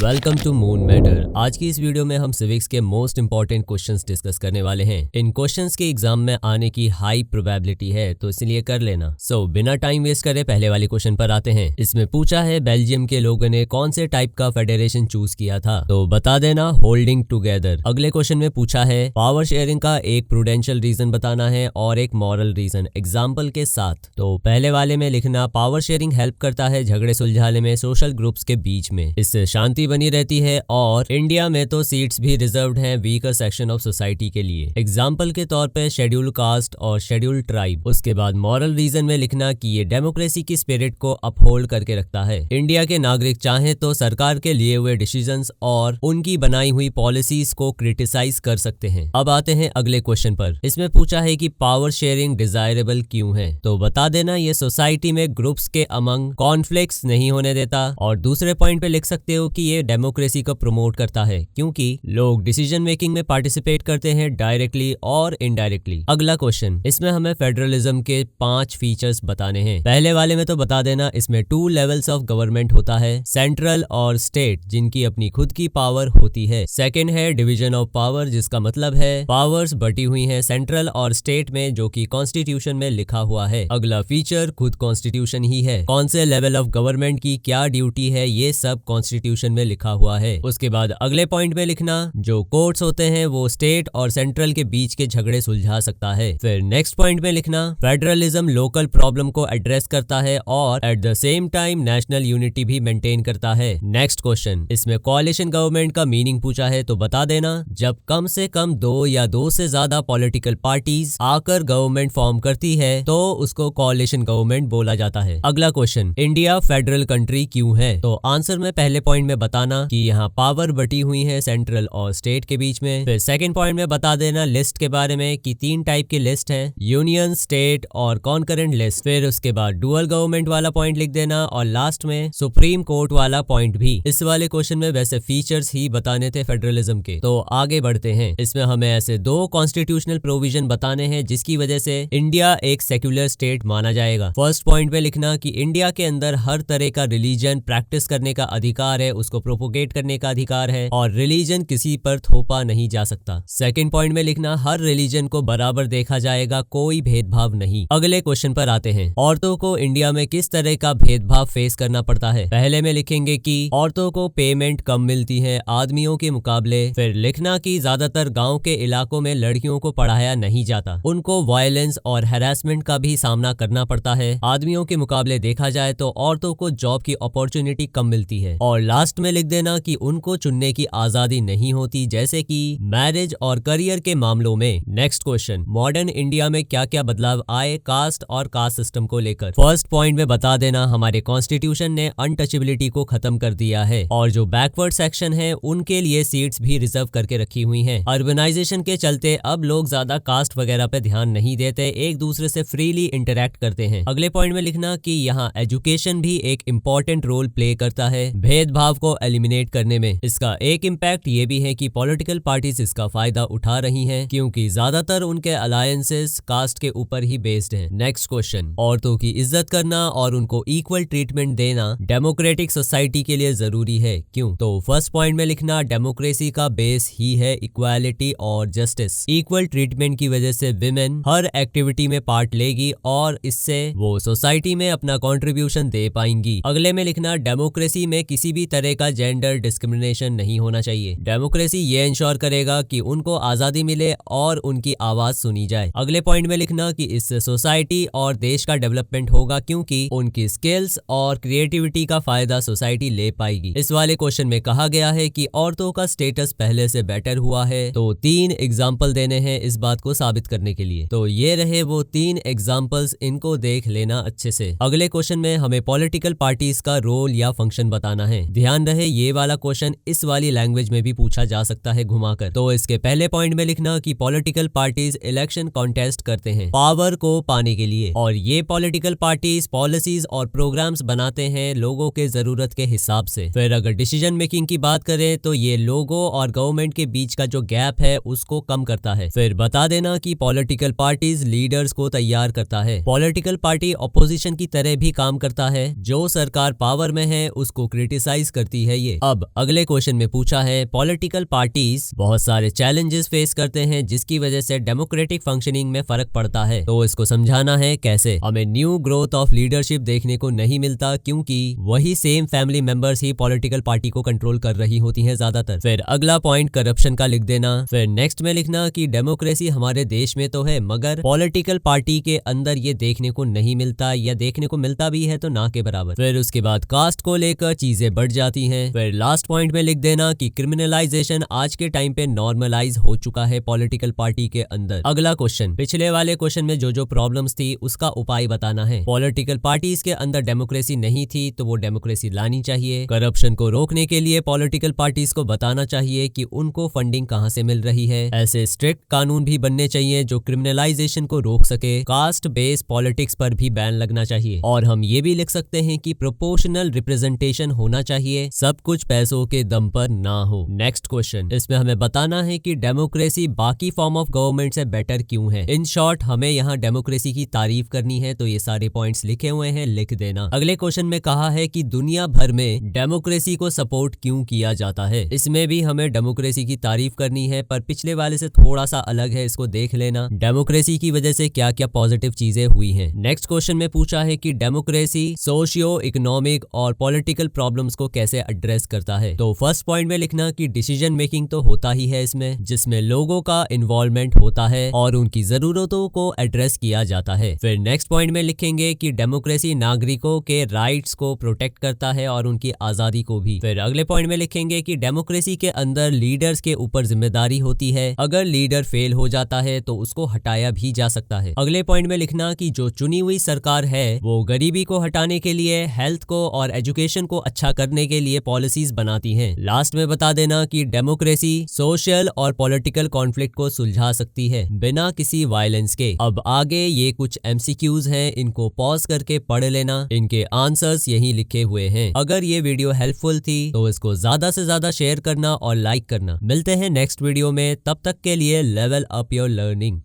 Welcome to moon matter. आज की इस वीडियो में हम सिविक्स के मोस्ट इंपॉर्टेंट क्वेश्चंस डिस्कस करने वाले हैं। इन क्वेश्चंस के एग्जाम में आने की हाई प्रोबेबिलिटी है, तो इसलिए कर लेना। बिना टाइम वेस्ट करे पहले वाले क्वेश्चन पर आते हैं। इसमें पूछा है बेल्जियम के लोगों ने कौन से टाइप का फेडरेशन चूज किया था, तो बता देना होल्डिंग टुगेदर। अगले क्वेश्चन में पूछा है पावर शेयरिंग का एक प्रूडेंशियल रीजन बताना है और एक मॉरल रीजन एग्जाम्पल के साथ। तो पहले वाले में लिखना पावर शेयरिंग हेल्प करता है झगड़े सुलझाने में सोशल ग्रुप्स के बीच में, इससे शांति बनी रहती है और इंडिया में तो सीट्स भी रिजर्व्ड हैं वीकर सेक्शन ऑफ सोसाइटी के लिए, एग्जाम्पल के तौर पे शेड्यूल कास्ट और शेड्यूल ट्राइब। उसके बाद मॉरल रीजन में लिखना कि ये डेमोक्रेसी की स्पिरिट को अपहोल्ड करके रखता है। इंडिया के नागरिक चाहे तो सरकार के लिए हुए डिसीजंस और उनकी बनाई हुई पॉलिसीज को क्रिटिसाइज कर सकते हैं। अब आते हैं अगले क्वेश्चन पर। इसमें पूछा है कि पावर शेयरिंग डिजायरेबल क्यों है, तो बता देना ये सोसाइटी में ग्रुप्स के अमंग कॉन्फ्लिक्ट्स नहीं होने देता। और दूसरे पॉइंट पे लिख सकते हो कि ये डेमोक्रेसी को प्रमोट करता है क्योंकि लोग डिसीजन मेकिंग में पार्टिसिपेट करते हैं डायरेक्टली और इनडायरेक्टली। अगला क्वेश्चन, इसमें हमें फेडरलिज्म के 5 फीचर्स बताने हैं। पहले वाले में तो बता देना इसमें 2 लेवल्स ऑफ गवर्नमेंट होता है, सेंट्रल और स्टेट, जिनकी अपनी खुद की पावर होती है। सेकंड है डिवीजन ऑफ पावर, जिसका मतलब है पावर्स बटी हुई हैं सेंट्रल और स्टेट में, जो कि कॉन्स्टिट्यूशन में लिखा हुआ है। अगला फीचर खुद कॉन्स्टिट्यूशन ही है, कौन से लेवल ऑफ गवर्नमेंट की क्या ड्यूटी है ये सब कॉन्स्टिट्यूशन में लिखा हुआ है। उसके बाद अगले पॉइंट में लिखना जो कोर्ट्स होते हैं वो स्टेट और सेंट्रल के बीच के झगड़े सुलझा सकता है। फिर नेक्स्ट पॉइंट में लिखना फेडरलिज्म लोकल प्रॉब्लम को एड्रेस करता है और at the same time national unity भी मेंटेन करता है। नेक्स्ट क्वेश्चन, इसमें कोalition गवर्नमेंट का मीनिंग पूछा है, तो बता देना जब कम से कम 2 या 2 से ज्यादा पॉलिटिकल पार्टीज आकर गवर्नमेंट फॉर्म करती है तो उसको कोalition गवर्नमेंट बोला जाता है। अगला क्वेश्चन, इंडिया फेडरल कंट्री क्यों है, तो आंसर में पहले पॉइंट में बताना कि यहाँ पावर बटी हुई है सेंट्रल और स्टेट के बीच में। फिर सेकंड पॉइंट में बता देना लिस्ट के बारे में कि 3 टाइप की लिस्ट है, यूनियन, स्टेट और कॉन्करेंट लिस्ट। फिर उसके बाद डुअल गवर्नमेंट वाला पॉइंट लिख देना और लास्ट में सुप्रीम कोर्ट वाला पॉइंट भी। इस वाले क्वेश्चन में वैसे फीचर्स ही बताने थे फेडरलिज्म के, तो आगे बढ़ते हैं। इसमें हमें ऐसे 2 कॉन्स्टिट्यूशनल प्रोविजन बताने हैं जिसकी वजह से इंडिया एक सेक्युलर स्टेट माना जाएगा। फर्स्ट पॉइंट में लिखना कि इंडिया के अंदर हर तरह का रिलीजन प्रैक्टिस करने का अधिकार है, उसको प्रोपोगेट करने का अधिकार है और रिलीजन किसी पर थोपा नहीं जा सकता। सेकंड पॉइंट में लिखना हर रिलीजन को बराबर देखा जाएगा, कोई भेदभाव नहीं। अगले क्वेश्चन पर आते हैं, औरतों को इंडिया में किस तरह का भेदभाव फेस करना पड़ता है। पहले में लिखेंगे कि औरतों को पेमेंट कम मिलती है आदमियों के मुकाबले। फिर लिखना कि ज्यादातर गाँव के इलाकों में लड़कियों को पढ़ाया नहीं जाता, उनको वायलेंस और हैरेसमेंट का भी सामना करना पड़ता है। आदमियों के मुकाबले देखा जाए तो औरतों को जॉब की अपॉर्चुनिटी कम मिलती है। और लास्ट में लिख देना कि उनको चुनने की आजादी नहीं होती, जैसे कि मैरिज और करियर के मामलों में। नेक्स्ट क्वेश्चन, मॉडर्न इंडिया में क्या क्या बदलाव आए कास्ट और कास्ट सिस्टम को लेकर। फर्स्ट पॉइंट में बता देना हमारे कॉन्स्टिट्यूशन ने अनटचेबिलिटी को खत्म कर दिया है और जो बैकवर्ड सेक्शन है उनके लिए सीट्स भी रिजर्व करके रखी हुई हैं। अर्बनाइजेशन के चलते अब लोग ज्यादा कास्ट वगैरह पे ध्यान नहीं देते, एक दूसरे से फ्रीली इंटरेक्ट करते हैं। अगले पॉइंट में लिखना कि यहाँ एजुकेशन भी एक इम्पोर्टेंट रोल प्ले करता है भेदभाव को एलिमिनेट करने में। इसका एक इम्पैक्ट ये भी है कि पॉलिटिकल पार्टीज इसका फायदा उठा रही हैं क्योंकि ज्यादातर उनके अलायंसेस कास्ट के ऊपर ही बेस्ड हैं। नेक्स्ट क्वेश्चन, औरतों की इज्जत करना और उनको इक्वल ट्रीटमेंट देना डेमोक्रेटिक सोसाइटी के लिए जरूरी है, क्यों, तो फर्स्ट पॉइंट में लिखना डेमोक्रेसी का बेस ही है इक्वालिटी और जस्टिस। इक्वल ट्रीटमेंट की वजह से विमेन हर एक्टिविटी में पार्ट लेगी और इससे वो सोसाइटी में अपना कॉन्ट्रीब्यूशन दे पाएंगी। अगले में लिखना डेमोक्रेसी में किसी भी तरह का जेंडर डिस्क्रिमिनेशन नहीं होना चाहिए। डेमोक्रेसी ये इंश्योर करेगा कि उनको आजादी मिले और उनकी आवाज सुनी जाए। अगले पॉइंट में लिखना कि इससे सोसाइटी और देश का डेवलपमेंट होगा क्योंकि उनकी स्किल्स और क्रिएटिविटी का फायदा सोसाइटी ले पाएगी। इस वाले क्वेश्चन में कहा गया है कि औरतों का स्टेटस पहले से बेटर हुआ है, तो 3 एग्जाम्पल देने हैं इस बात को साबित करने के लिए। तो ये रहे वो 3 एग्जाम्पल्स, इनको देख लेना अच्छे से। अगले क्वेश्चन में हमें पॉलिटिकल पार्टीज का रोल या फंक्शन बताना है। ध्यान रहे ये वाला क्वेश्चन इस वाली लैंग्वेज में भी पूछा जा सकता है घुमाकर। तो इसके पहले पॉइंट में लिखना कि पॉलिटिकल पार्टीज इलेक्शन कॉन्टेस्ट करते हैं पावर को पाने के लिए और ये पॉलिटिकल पार्टीज पॉलिसीज और प्रोग्राम्स बनाते हैं लोगों के जरूरत के हिसाब से। फिर अगर डिसीजन मेकिंग की बात करें तो ये लोगों और गवर्नमेंट के बीच का जो गैप है उसको कम करता है। फिर बता देना कि पॉलिटिकल पार्टीज लीडर्स को तैयार करता है। पॉलिटिकल पार्टी ऑपोजिशन की तरह भी काम करता है, जो सरकार पावर में है उसको क्रिटिसाइज करती है ये। अब अगले क्वेश्चन में पूछा है पॉलिटिकल पार्टीज बहुत सारे चैलेंजेस फेस करते हैं जिसकी वजह से डेमोक्रेटिक फंक्शनिंग में फर्क पड़ता है, तो इसको समझाना है कैसे। हमें न्यू ग्रोथ ऑफ लीडरशिप देखने को नहीं मिलता क्योंकि वही सेम फैमिली मेंबर्स ही पॉलिटिकल पार्टी को कंट्रोल कर रही होती हैं ज्यादातर। फिर अगला पॉइंट करप्शन का लिख देना। फिर नेक्स्ट में लिखना कि डेमोक्रेसी हमारे देश में तो है मगर पॉलिटिकल पार्टी के अंदर ये देखने को नहीं मिलता, या देखने को मिलता भी है तो ना के बराबर। फिर उसके बाद कास्ट को लेकर चीजें बढ़ जाती हैं। फिर लास्ट पॉइंट में लिख देना कि क्रिमिनलाइजेशन आज के टाइम पे नॉर्मलाइज हो चुका है पॉलिटिकल पार्टी के अंदर। अगला क्वेश्चन, पिछले वाले क्वेश्चन में जो प्रॉब्लम्स थी उसका उपाय बताना है। पॉलिटिकल पार्टीज के अंदर डेमोक्रेसी नहीं थी तो वो डेमोक्रेसी लानी चाहिए। करप्शन को रोकने के लिए पॉलिटिकल पार्टीज को बताना चाहिए कि उनको फंडिंग कहां से मिल रही है। ऐसे स्ट्रिक्ट कानून भी बनने चाहिए जो क्रिमिनलाइजेशन को रोक सके। कास्ट बेस्ड पॉलिटिक्स पर भी बैन लगना चाहिए। और हम ये भी लिख सकते हैं कि प्रोपोर्शनल रिप्रेजेंटेशन होना चाहिए, सब कुछ पैसों के दम पर ना हो। नेक्स्ट क्वेश्चन, इसमें हमें बताना है कि डेमोक्रेसी बाकी फॉर्म ऑफ गवर्नमेंट से बेटर क्यों है। इन शॉर्ट हमें यहाँ डेमोक्रेसी की तारीफ करनी है, तो ये सारे पॉइंट्स लिखे हुए हैं, लिख देना। अगले क्वेश्चन में कहा है कि दुनिया भर में डेमोक्रेसी को सपोर्ट क्यों किया जाता है। इसमें भी हमें डेमोक्रेसी की तारीफ करनी है पर पिछले वाले से थोड़ा सा अलग है, इसको देख लेना। डेमोक्रेसी की वजह से क्या क्या पॉजिटिव चीजें हुई हैं। नेक्स्ट क्वेश्चन में पूछा है कि डेमोक्रेसी सोशियो इकोनॉमिक और पॉलिटिकल प्रॉब्लम्स को कैसे एड्रेस करता है। तो फर्स्ट पॉइंट में लिखना कि डिसीजन मेकिंग तो होता ही है इसमें, जिसमें लोगों का इन्वॉल्वमेंट होता है और उनकी जरूरतों को एड्रेस किया जाता है। फिर नेक्स्ट पॉइंट में लिखेंगे कि डेमोक्रेसी नागरिकों के राइट्स को प्रोटेक्ट करता है और उनकी आजादी को भी। फिर अगले पॉइंट में लिखेंगे कि डेमोक्रेसी के अंदर लीडर्स के ऊपर जिम्मेदारी होती है, अगर लीडर फेल हो जाता है तो उसको हटाया भी जा सकता है। अगले पॉइंट में लिखना कि जो चुनी हुई सरकार है वो गरीबी को हटाने के लिए, हेल्थ को और एजुकेशन को अच्छा करने के लिए पॉलिसीज बनाती है। लास्ट में बता देना कि डेमोक्रेसी सोशल और पॉलिटिकल कॉन्फ्लिक्ट को सुलझा सकती है बिना किसी वायलेंस के। अब आगे ये कुछ एमसीक्यूज हैं, इनको पॉज करके पढ़ लेना, इनके आंसर्स यहीं लिखे हुए हैं। अगर ये वीडियो हेल्पफुल थी तो इसको ज्यादा से ज्यादा शेयर करना और लाइक करना। मिलते हैं नेक्स्ट वीडियो में, तब तक के लिए लेवल अप योर लर्निंग।